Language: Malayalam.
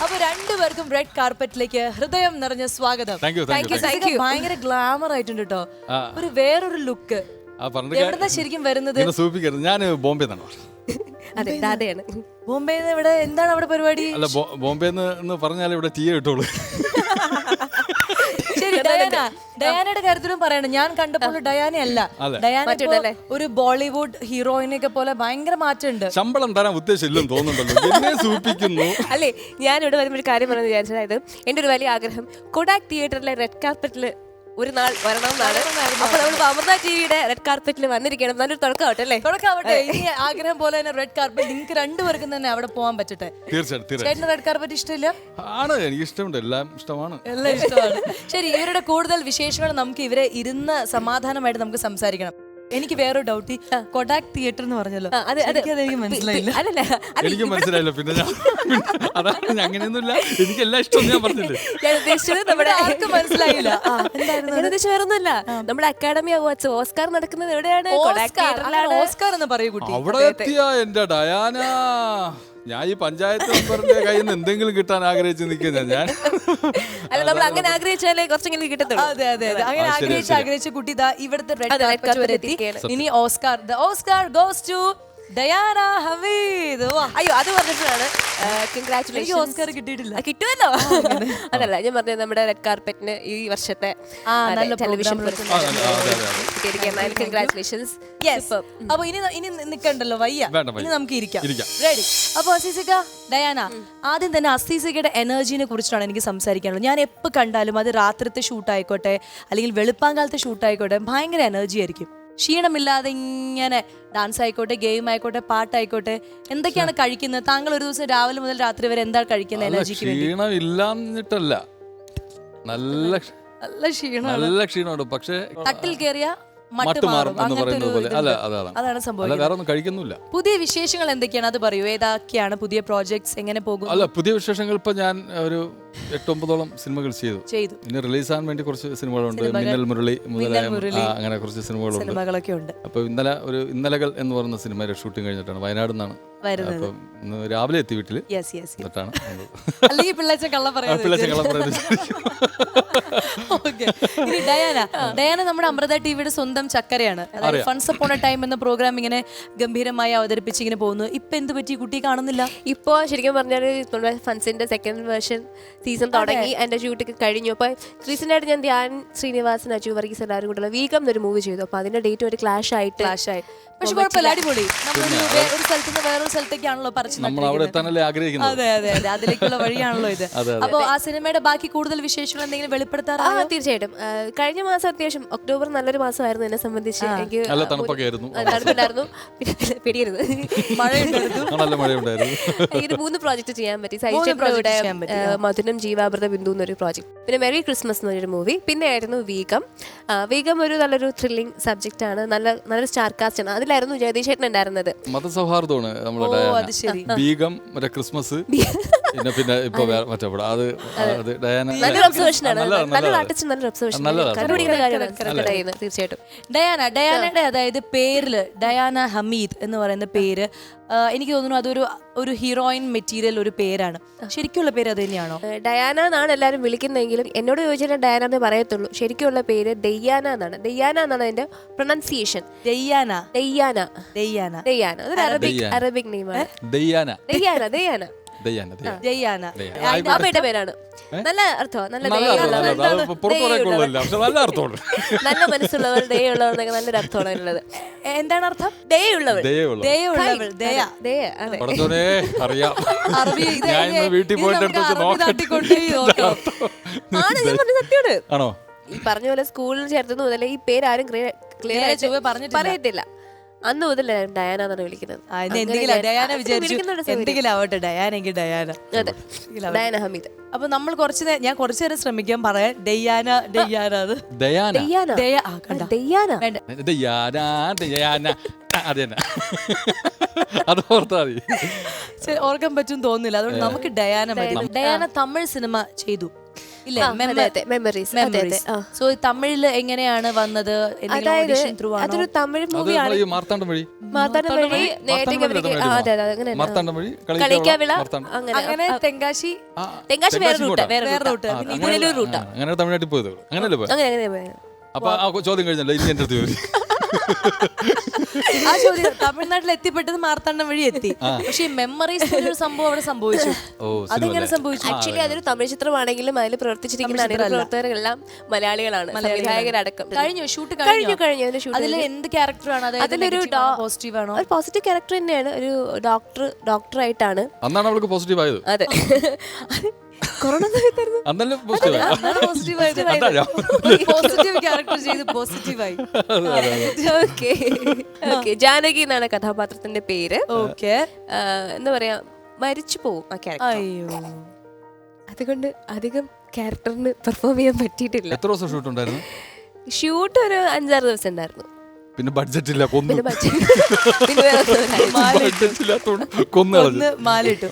അപ്പൊ രണ്ടുപേർക്കും റെഡ് കാർപ്പറ്റിലേക്ക് ഹൃദയം നിറഞ്ഞ സ്വാഗതം. ഭയങ്കര ഗ്ലാമർ ആയിട്ടുണ്ട് കേട്ടോ. ഒരു വേറൊരു ലുക്ക്. എവിടുന്നാ ശരിക്കും വരുന്നത്? ഞാൻ ബോംബെ നിന്നാണ്. അതെ, ദാദയാണ്. ബോംബെ ഇവിടെ എന്താണ് അവിടെ പരിപാടി? അല്ല, ബോംബെ എന്ന് പറഞ്ഞാൽ ഇവിടെ ടീ കിട്ടുള്ളൂ. ശരി, ഡയാനയുടെ കാര്യത്തിലും പറയണം. ഞാൻ കണ്ടപ്പോൾ ഡയാന അല്ല, ഡയാന ഒരു ബോളിവുഡ് ഹീറോയിനൊക്കെ പോലെ ഭയങ്കര മാറ്റമുണ്ട്. ശമ്പളം തരാൻ ഉദ്ദേശമില്ലെന്ന് തോന്നുന്നുണ്ടല്ലോ. അല്ലേ, ഞാൻ ഇവിടെ വരുമ്പോൾ ഒരു കാര്യം പറഞ്ഞു വിചാരിച്ചത്, അതായത് എന്റെ ഒരു വലിയ ആഗ്രഹം കൊഡാക് തിയേറ്ററിലെ റെഡ് കാർപ്പറ്റില് ഒരു നാൾ വരണം എന്നാണ്. അപ്പൊ നമ്മൾ അമൃത ടിവിയുടെ റെഡ് കാർപ്പറ്റിൽ വന്നിരിക്കണം. നല്ലൊരു തുടക്കമാവട്ടെ അല്ലേ? തുടക്കമാവട്ടെ. ഇനി ആഗ്രഹം പോലെ തന്നെ റെഡ് കാർപ്പറ്റ് നിങ്ങൾക്ക് രണ്ടുപേർക്കും തന്നെ അവിടെ പോകാൻ പറ്റട്ടെ. തീർച്ചയായിട്ടും. റെഡ് കാർപ്പറ്റ് ഇഷ്ടമില്ല? ആണ്, എനിക്ക് ഇഷ്ടമുണ്ട്. എല്ലാം ഇഷ്ടമാണ്. എല്ലാം ഇഷ്ടമാണ്. ശരി, ഇവരുടെ കൂടുതൽ വിശേഷങ്ങൾ നമുക്ക് ഇവരെ ഇരുന്ന് സമാധാനമായിട്ട് നമുക്ക് സംസാരിക്കണം. എനിക്ക് വേറൊരു ഡൗട്ട്, കൊഡാക് തിയേറ്റർ എന്ന് പറഞ്ഞല്ലോ, എനിക്ക് മനസ്സിലായില്ല. എനിക്ക് മനസ്സിലായില്ല. പിന്നെ അതാണ്, അങ്ങനെയൊന്നുമില്ല. എനിക്ക് എല്ലാം ഇഷ്ടം ഞാൻ പറഞ്ഞില്ലേ. ഞാൻ ഉദ്ദേശിച്ചത് നമ്മുടെ ആർക്കും മനസ്സിലായില്ല. വേറൊന്നുമല്ല, നമ്മുടെ അക്കാഡമി അവാർഡ്സ് ഓസ്കാർ നടക്കുന്നത് എവിടെയാണ്? ഓസ്കാർ എന്ന് പറയൂ കുട്ടി. അവിടെ എത്തിയ എന്റെ ഡയാന, ഞാൻ ഈ പഞ്ചായത്ത് മെമ്പറിന്റെ കയ്യിൽ നിന്ന് എന്തെങ്കിലും കിട്ടാൻ ആഗ്രഹിച്ച് നിൽക്കുന്ന ഞാൻ. അല്ല, നമ്മൾ അങ്ങനെ ആഗ്രഹിച്ചാലേ കുറച്ചെങ്കിലും കിട്ടത്തുള്ളൂ. അതെ അതെ അതെ, അങ്ങനെ ആഗ്രഹിച്ച കുട്ടി ഇവിടുത്തെ റെഡ് കാർപ്പറ്റ് വരെ എത്തി. ഇനി Oscar, the Oscar goes to Diana Hameed. അയ്യോ, അത് പറഞ്ഞിട്ടാണ് കൺഗ്രാറ്റുലേഷൻ. ഓസ്കാർ കിട്ടിയിട്ടില്ല. കിട്ടുമല്ലോ. അതല്ല ഞാൻ പറഞ്ഞത്, നമ്മുടെ റെഡ് കാർപ്പറ്റിന് ഈ വർഷത്തെ ടെലിവിഷൻ കൺഗ്രാറ്റുലേഷൻസ്. അപ്പൊ ഇനി നിക്കണ്ടല്ലോ, വയ്യ, ഇനി നമുക്ക് ഇരിക്കാം. റെഡി? അപ്പൊ അസീസിക, ഡയാന, ആദ്യം തന്നെ അസീസികയുടെ എനർജിനെ കുറിച്ചാണ് എനിക്ക് സംസാരിക്കാനുള്ളത്. ഞാൻ എപ്പോൾ കണ്ടാലും അത് രാത്രിത്തെ ഷൂട്ട് ആയിക്കോട്ടെ അല്ലെങ്കിൽ വെളുപ്പാങ്കാലത്തെ ഷൂട്ട് ആയിക്കോട്ടെ, ഭയങ്കര എനർജി ആയിരിക്കും. ക്ഷീണമില്ലാതെ ഇങ്ങനെ ഡാൻസ് ആയിക്കോട്ടെ, ഗെയിം ആയിക്കോട്ടെ, പാട്ടായിക്കോട്ടെ, എന്തൊക്കെയാണ് കഴിക്കുന്നത്? താങ്കൾ ഒരു ദിവസം രാവിലെ മുതൽ രാത്രി വരെ എന്താണ് കഴിക്കുന്നത് എനർജിക്ക് വേണ്ടി? ക്ഷീണമില്ലാന്നിട്ടല്ല, നല്ല ക്ഷീണമുണ്ട്. പക്ഷേ തട്ടിൽ കയറിയ അതാണ് സംഭവം. വേറെ ഒന്നും കഴിക്കുന്നില്ല. പുതിയ വിശേഷങ്ങൾ എന്തൊക്കെയാണ് അത് പറയൂ. ഏതൊക്കെയാണ് പുതിയ പ്രോജക്ട്സ്, എങ്ങനെ പോകും? അല്ല, പുതിയ വിശേഷങ്ങൾ ഇപ്പൊ ഞാൻ ഒരു 8-9 സിനിമകൾ ചെയ്തു. ഇനി റിലീസ് ആകാൻ വേണ്ടി കുറച്ച് സിനിമകളുണ്ട്. മിന്നൽ മുരളി മുതലായ അങ്ങനെ കുറച്ച് സിനിമകളൊക്കെ ഉണ്ട്. അപ്പൊ ഇന്നലകൾ എന്ന് പറയുന്ന സിനിമയുടെ ഷൂട്ടിംഗ് കഴിഞ്ഞിട്ടാണ് വയനാട് നിന്നാണ് വരുന്നത്. ഇന്ന് രാവിലെ എത്തി വീട്ടില്. ഡയാന നമ്മുടെ അമൃത ടിവിയുടെ സ്വന്തം ചക്കരയാണ്. ഫൺസ് അപ്പോൺ എ ടൈം എന്ന പ്രോഗ്രാം ഇങ്ങനെ ഗംഭീരമായി അവതരിപ്പിച്ച് ഇങ്ങനെ പോകുന്നു. ഇപ്പൊ എന്ത് പറ്റി, കുട്ടി കാണുന്നില്ല? ഇപ്പൊ ശരിക്കും പറഞ്ഞാൽ ഫൺസിന്റെ സെക്കൻഡ് വേർഷൻ സീസൺ തുടങ്ങി, എന്റെ ഷൂട്ടൊക്കെ കഴിഞ്ഞു. അപ്പൊ റീസെന്റ് ആയിട്ട് ഞാൻ ധ്യാൻ ശ്രീനിവാസൻ, അജു വർഗീസ് എല്ലാവരും കൂടെ വീക്കം എന്നൊരു മൂവി ചെയ്തു. അപ്പൊ അതിന്റെ ഡേറ്റ് ഒരു ക്ലാഷ് ആയിട്ട് പക്ഷെ കുഴപ്പമില്ല, അടിപൊളി. ഒരു സ്ഥലത്ത് നിന്ന് വേറൊരു സ്ഥലത്തേക്കാണല്ലോ പറിച്ചു. അതെ അതെ അതെ, അതിലേക്കുള്ള വഴിയാണല്ലോ ഇത്. അപ്പൊ ആ സിനിമയുടെ ബാക്കി കൂടുതൽ വിശേഷങ്ങൾ എന്തെങ്കിലും വെളിപ്പെടുത്താറാണ്? തീർച്ചയായിട്ടും. കഴിഞ്ഞ മാസം അത്യാവശ്യം ഒക്ടോബർ നല്ലൊരു മാസമായിരുന്നു എന്നെ സംബന്ധിച്ച്. എനിക്ക് തണുപ്പുണ്ടായിരുന്നു, പിടിയരുത്, മഴയുണ്ടായിരുന്നു. എനിക്ക് 3 പ്രോജക്ട് ചെയ്യാൻ പറ്റി. സൈചക്രയുടെ മധുരം ജീവാമൃത ബിന്ദു എന്നൊരു പ്രോജക്ട്, പിന്നെ മെറി ക്രിസ്മസ് എന്നൊരു മൂവി, പിന്നെ ആയിരുന്നു വീകം. വീകം ഒരു നല്ലൊരു ത്രില്ലിംഗ് സബ്ജക്റ്റ് ആണ്, നല്ലൊരു സ്റ്റാർ കാസ്റ്റ് ആണ്. അതിലായിരുന്നു ജഗദീഷ് ചേട്ടൻ ഉണ്ടായിരുന്നത്. മതസൗഹാർദ്ദമാണ് നമ്മുടെ ബീഗം, മറ്റേ ക്രിസ്മസ്, പിന്നെ ഇപ്പൊ നല്ലൊരു ഒബ്സർവേഷൻ ആണ്. നല്ലൊരു ആർട്ടിസ്റ്റ്, നല്ലൊരു ഒബ്സർവേഷൻ കണ്ടുപിടിക്കുന്ന കാര്യമാണ് തീർച്ചയായിട്ടും. ഡയാനയുടെ അതായത് പേരില് ഡയാന ഹമീദ് എന്ന് പറയുന്ന പേര് എനിക്ക് തോന്നുന്നു അതൊരു ഹീറോയിൻ മെറ്റീരിയൽ ഒരു പേരാണ്. ശരിക്കുള്ള പേര് അത് തന്നെയാണോ? ഡയാന എന്നാണ് എല്ലാവരും വിളിക്കുന്നതെങ്കിലും എന്നോട് ചോദിച്ചാൽ ഡയാന എന്നേ പറയത്തുള്ളൂ. ശരിക്കുള്ള പേര് ദയ്യാന എന്നാണ്. ദയ്യാന എന്നാണ് അതിന്റെ പ്രൊനൗൺസിയേഷൻ. അതൊരു അറബിക് നെയിമാണ്. അമ്മയുടെ പേരാണ്. നല്ല അർത്ഥമാണ്. നല്ല മനസ്സുള്ളവർ, ദയുള്ളവർ, നല്ലൊരു അർത്ഥമാണ് അതിനുള്ളത്. എന്താണ് അർത്ഥം? ദയുള്ളവൾ. സത്യമാണ്. ഈ പറഞ്ഞ പോലെ സ്കൂളിൽ ചേർത്തുന്ന മുതലേ ഈ പേര് ആരും ക്ലിയർ ആയിട്ട് പറയത്തില്ല. അന്ന് മുതൽ ഡയാന എന്നാണ് വിളിക്കുന്നത്. ഡയാന ഹമീദ്. അപ്പൊ നമ്മൾ ഞാൻ കുറച്ചു നേരം ശ്രമിക്കാൻ പറയാം. ഓർക്കാൻ പറ്റും തോന്നുന്നില്ല, അതുകൊണ്ട് നമുക്ക് ഡയാന മതി. ഡയാന തമിഴ് സിനിമ ചെയ്തു. ഇല്ലേ? മെമ്മറീസ്. സോ തമിഴില് എങ്ങനെയാണ് വന്നത്? അതായത് ത്രൂ ആണോ? അതൊരു തമിഴ് അത് മൂവിയാണ്. നമ്മള് ഈ മാർത്താണ്ഡം വഴി നേരത്തെ അങ്ങനെ മാർത്താണ്ഡം വഴി കളിക്കാവിള മാർത്താണ്ഡം അങ്ങനെ തെങ്കാശി തെങ്കാശി വേറെ റൂട്ട് വേറെ റൂട്ട്. ഇതിലൊരു റൂട്ടാ. അങ്ങനെ തമിഴ്നാട്ടിൽ പോയത് അങ്ങനെയല്ലേ പോയത്? അങ്ങനെ അപ്പൊ ആ ചോദ്യം കഴിഞ്ഞല്ലോ, ഇനി എന്റെ അടുത്ത് ചോദിച്ചു. ആ ചോദ്യം തമിഴ്നാട്ടിൽ എത്തിപ്പെട്ടത് മാർത്താണ്ഡം വഴി എത്തി. പക്ഷെ ഈ മെമ്മറീസ് ഒരു സംഭവം അവിടെ സംഭവിച്ചു. അതെങ്ങനെ സംഭവിച്ചു? ആക്ച്വലി അതൊരു തമിഴ് ചിത്രമാണെങ്കിലും അതിൽ പ്രവർത്തിച്ചിരിക്കുന്ന പ്രവർത്തകരെല്ലാം മലയാളികളാണ്, സംവിധായകരടക്കം. കഴിഞ്ഞു ഷൂട്ട് കഴിഞ്ഞു. അതിൽ എന്ത് ക്യാരക്ടറാണ്? അതിലൊരു പോസിറ്റീവ് ആണോ? ഒരു പോസിറ്റീവ് ക്യാരക്ടർ തന്നെയാണ്. ഒരു ഡോക്ടറായിട്ടാണ്. അന്നാണ് അവൾക്ക് പോസിറ്റീവ് ആയത്. അതെ. കൊറോണ സമയത്തായിരുന്നു. അന്നല്ലേ പോസിറ്റീവ് പോസിറ്റീവ് ക്യാരക്ടർ ചെയ്ത് പോസിറ്റീവായി. ഓക്കെ. ജാനകി എന്നാണ് കഥാപാത്രത്തിന്റെ പേര്. ഓക്കെ. എന്താ പറയാ, മരിച്ചു പോവും ആ ക്യാരക്ടർ. അയ്യോ, അതുകൊണ്ട് അധികം ക്യാരക്ടറിന് പെർഫോം ചെയ്യാൻ പറ്റിയിട്ടില്ല. എത്ര ദിവസം ഷൂട്ട് ഉണ്ടായിരുന്നു? ഷൂട്ട് ഒരു 5-6 ദിവസം ഉണ്ടായിരുന്നു. പിന്നെ ബഡ്ജറ്റ് ഇല്ല, കൊന്നു. പിന്നെ ബഡ്ജറ്റ് ഇല്ലാത്തോണ്ട് കൊന്നു കളഞ്ഞു. മാലിട്ടു.